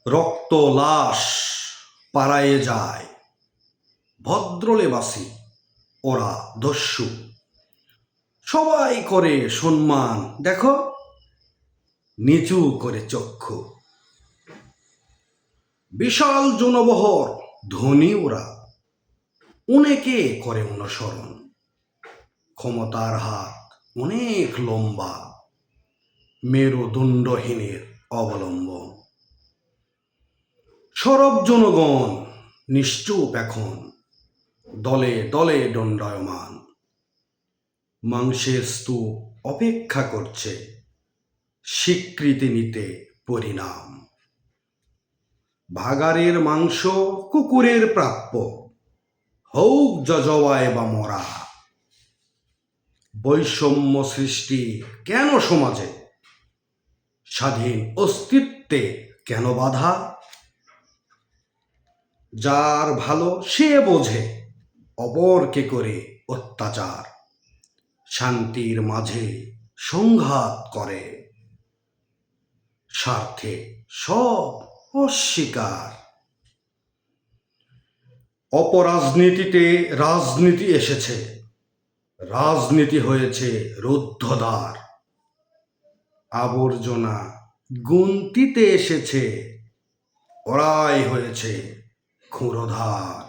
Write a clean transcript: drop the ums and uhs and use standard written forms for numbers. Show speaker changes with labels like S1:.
S1: রক্ত লাশ পাড়ায়ে যায়, ভদ্রলেবাসী ওরা দস্যু। সবাই করে সম্মান, দেখো নিচু করে চক্ষু। বিশাল জনবহর, ধনী ওরা, অনেকে করে অনুসরণ। ক্ষমতার হাত অনেক লম্বা, মেরুদণ্ডহীনের অবলম্বন। সরব জনগণ নিশ্চুপ এখন, দলে দলে দণ্ডায়মান। মাংসের স্তূপ অপেক্ষা করছে স্বীকৃতি নিতে পরিণাম। ভাগাড়ের মাংস কুকুরের প্রাপ্য, হোক জজওয়ায় বা মরা। বৈষম্য সৃষ্টি কেন সমাজে, স্বাধীন অস্তিত্বে কেন বাধা? যার ভালো সে বোঝে অপরকে করে অত্যাচার, শান্তির মাঝে সংঘাত করে, স্বার্থে সব অস্বীকার। অপরাজনীতিতে রাজনীতি এসেছে, রাজনীতি হয়েছে রুদ্ধদ্বার। আবর্জনা গুনতিতে এসেছে, ওরাই হয়েছে ক্ষুরধার।